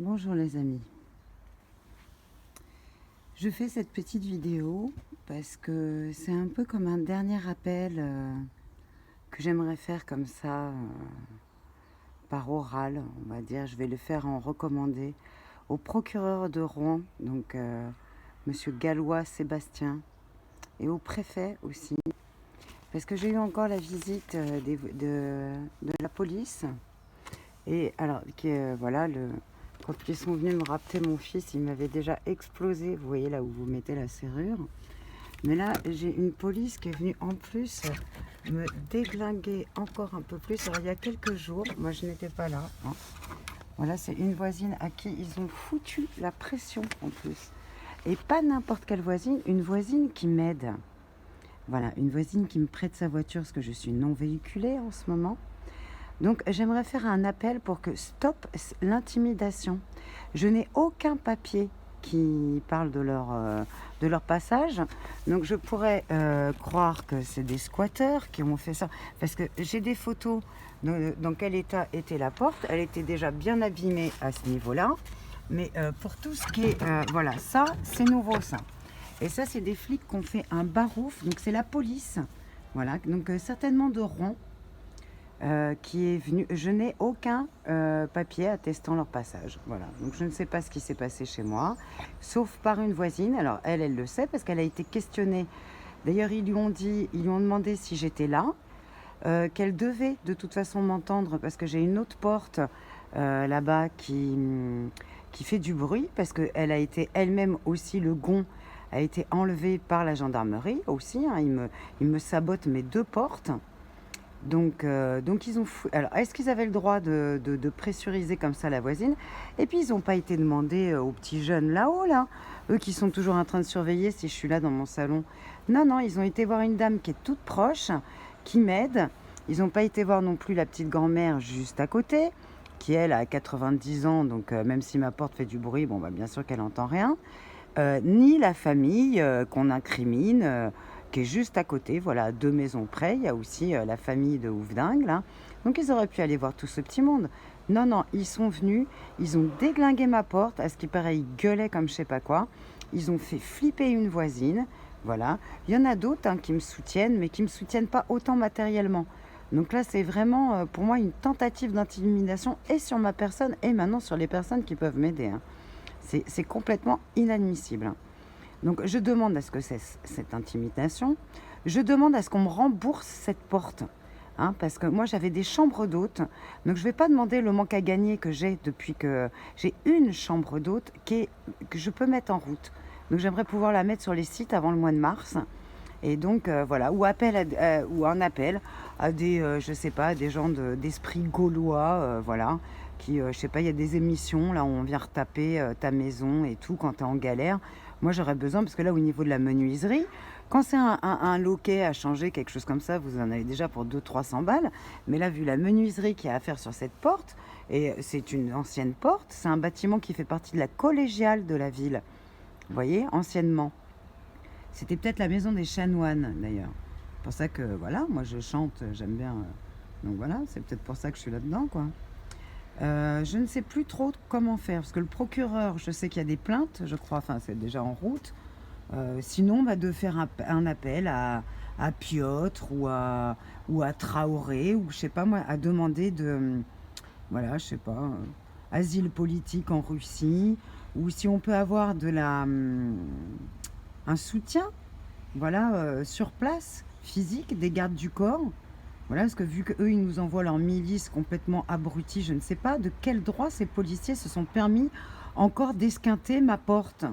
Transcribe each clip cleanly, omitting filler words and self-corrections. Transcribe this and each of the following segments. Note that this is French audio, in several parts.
Bonjour les amis. Je fais cette petite vidéo parce que c'est un peu comme un dernier appel que j'aimerais faire comme ça, par oral, on va dire. Je vais le faire en recommandé au procureur de Rouen, donc Monsieur Gallois Sébastien, et au préfet aussi, parce que j'ai eu encore la visite de la police. Et alors, voilà, quand ils sont venus me rappeler mon fils, il m'avait déjà explosé. Vous voyez là où vous mettez la serrure. Mais là, j'ai une police qui est venue en plus me déglinguer encore un peu plus. Alors, il y a quelques jours, moi je n'étais pas là, hein. Voilà, c'est une voisine à qui ils ont foutu la pression en plus. Et pas n'importe quelle voisine, une voisine qui m'aide. Voilà, une voisine qui me prête sa voiture parce que je suis non véhiculée en ce moment. Donc j'aimerais faire un appel pour que stop l'intimidation. Je n'ai aucun papier qui parle de leur passage. Donc je pourrais croire que c'est des squatteurs qui ont fait ça. Parce que j'ai des photos dans quel état était la porte. Elle était déjà bien abîmée à ce niveau-là. Mais pour tout ce qui est... voilà, ça, c'est nouveau ça. Et ça, c'est des flics qui ont fait un barouf. Donc c'est la police. Voilà, donc certainement de Rouen. Qui est venu. Je n'ai aucun papier attestant leur passage. Voilà. Donc je ne sais pas ce qui s'est passé chez moi, sauf par une voisine. Alors elle le sait parce qu'elle a été questionnée. D'ailleurs, ils lui ont demandé si j'étais là, qu'elle devait de toute façon m'entendre parce que j'ai une autre porte là-bas qui fait du bruit parce qu'elle a été elle-même aussi, le gond a été enlevé par la gendarmerie aussi, hein. Ils me sabotent mes deux portes. Donc ils ont alors, est-ce qu'ils avaient le droit de pressuriser comme ça la voisine? Et puis, ils n'ont pas été demandés aux petits jeunes là-haut, là. Eux qui sont toujours en train de surveiller si je suis là dans mon salon. Non, non, ils ont été voir une dame qui est toute proche, qui m'aide. Ils n'ont pas été voir non plus la petite grand-mère juste à côté, qui, elle, a 90 ans. Donc, même si ma porte fait du bruit, bon, bah, bien sûr qu'elle n'entend rien. Ni la famille qu'on incrimine, qui est juste à côté, voilà, 2 maisons près. Il y a aussi la famille de Oufdingue, là. Donc ils auraient pu aller voir tout ce petit monde. Non, non, ils sont venus, ils ont déglingué ma porte, à ce qui paraît, ils gueulaient comme je sais pas quoi. Ils ont fait flipper une voisine, voilà. Il y en a d'autres hein, qui me soutiennent, mais qui me soutiennent pas autant matériellement. Donc là, c'est vraiment pour moi une tentative d'intimidation et sur ma personne et maintenant sur les personnes qui peuvent m'aider, hein. C'est complètement inadmissible. Donc je demande à ce que c'est cette intimidation. Je demande à ce qu'on me rembourse cette porte. Hein, parce que moi j'avais des chambres d'hôtes. Donc je ne vais pas demander le manque à gagner que j'ai depuis que j'ai une chambre d'hôte que je peux mettre en route. Donc j'aimerais pouvoir la mettre sur les sites avant le mois de mars. Et donc voilà, ou un appel à des, je sais pas, des gens d'esprit gaulois, voilà, qui, je sais pas, il y a des émissions là où on vient retaper ta maison et tout quand tu es en galère. Moi j'aurais besoin, parce que là au niveau de la menuiserie, quand c'est un loquet à changer, quelque chose comme ça, vous en avez déjà pour 200-300 balles. Mais là, vu la menuiserie qu'il y a à faire sur cette porte, et c'est une ancienne porte, c'est un bâtiment qui fait partie de la collégiale de la ville. Vous voyez, anciennement. C'était peut-être la maison des chanoines, d'ailleurs. C'est pour ça que, voilà, moi je chante, j'aime bien. Donc voilà, c'est peut-être pour ça que je suis là-dedans, quoi. Je ne sais plus trop comment faire, parce que le procureur, je sais qu'il y a des plaintes, je crois, enfin c'est déjà en route. Sinon, bah, de faire un appel à Piotr ou à Traoré, ou je sais pas moi, à demander voilà, je sais pas, asile politique en Russie, ou si on peut avoir un soutien, voilà, sur place, physique, des gardes du corps. Voilà, parce que vu qu'eux, ils nous envoient leur milice complètement abrutis, je ne sais pas de quel droit ces policiers se sont permis encore d'esquinter ma porte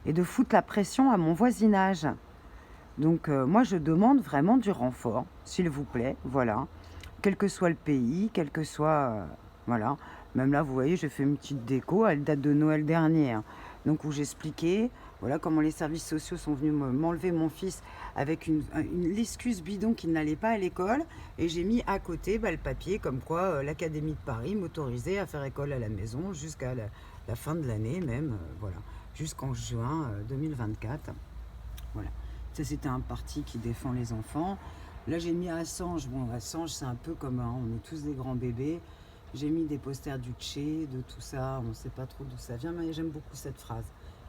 et de foutre la pression à mon voisinage. Donc moi, je demande vraiment du renfort, s'il vous plaît, voilà. Quel que soit le pays, quel que soit... voilà. Même là, vous voyez, j'ai fait une petite déco, elle date de Noël dernier, hein. Donc où j'expliquais, voilà, comment les services sociaux sont venus m'enlever mon fils avec l'excuse bidon qu'il n'allait pas à l'école. Et j'ai mis à côté le papier comme quoi l'Académie de Paris m'autorisait à faire école à la maison jusqu'à la fin de l'année même, voilà, jusqu'en juin 2024. Voilà. Ça, c'était un parti qui défend les enfants. Là, j'ai mis Assange. Bon, Assange, c'est un peu comme, hein, on est tous des grands bébés. J'ai mis des posters du Tché, de tout ça. On ne sait pas trop d'où ça vient, mais j'aime beaucoup cette phrase.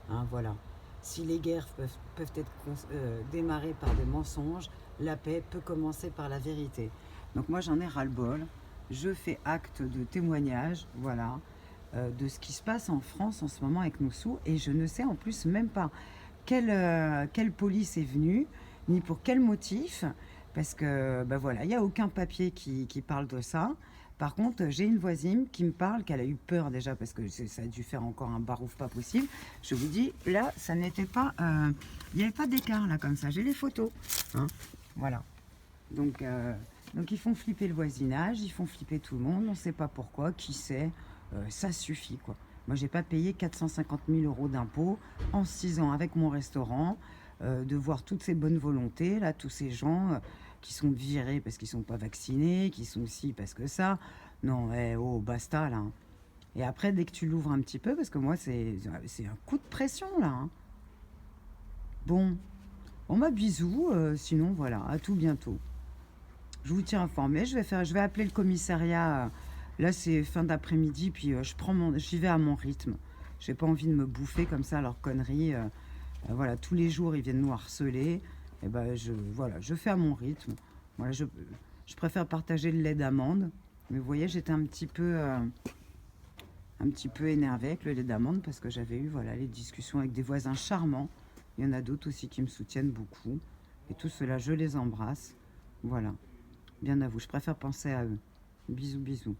Hein, voilà. Si les guerres peuvent être démarrées par des mensonges, la paix peut commencer par la vérité. Donc moi j'en ai ras-le-bol. Je fais acte de témoignage, voilà, de ce qui se passe en France en ce moment avec Moussou. Et je ne sais en plus même pas quelle police est venue, ni pour quel motif, parce que ben voilà, il n'y a aucun papier qui parle de ça. Par contre, j'ai une voisine qui me parle qu'elle a eu peur déjà parce que ça a dû faire encore un barouf pas possible. Je vous dis, là, ça n'était pas, il n'y avait pas d'écart là comme ça. J'ai les photos, hein, voilà. Donc ils font flipper le voisinage, ils font flipper tout le monde. On ne sait pas pourquoi, qui sait. Ça suffit quoi. Moi, j'ai pas payé 450 000 euros d'impôts en 6 ans avec mon restaurant. De voir toutes ces bonnes volontés, là, tous ces gens qui sont virés parce qu'ils sont pas vaccinés, qui sont ci parce que ça. Non, oh, basta là. Et après, dès que tu l'ouvres un petit peu, parce que moi, c'est un coup de pression là. Hein. Bon, on m'a bisous. Sinon, voilà, à tout bientôt. Je vous tiens informé. Je vais appeler le commissariat. Là, c'est fin d'après-midi, puis j'y vais à mon rythme. J'ai pas envie de me bouffer comme ça leurs conneries. Voilà, tous les jours, ils viennent nous harceler. Et ben, voilà, je fais à mon rythme. Voilà, je préfère partager le lait d'amande. Mais vous voyez, j'étais un petit peu énervée avec le lait d'amande parce que j'avais eu voilà, les discussions avec des voisins charmants. Il y en a d'autres aussi qui me soutiennent beaucoup. Et tout cela, je les embrasse. Voilà, bien à vous. Je préfère penser à eux. Bisous, bisous.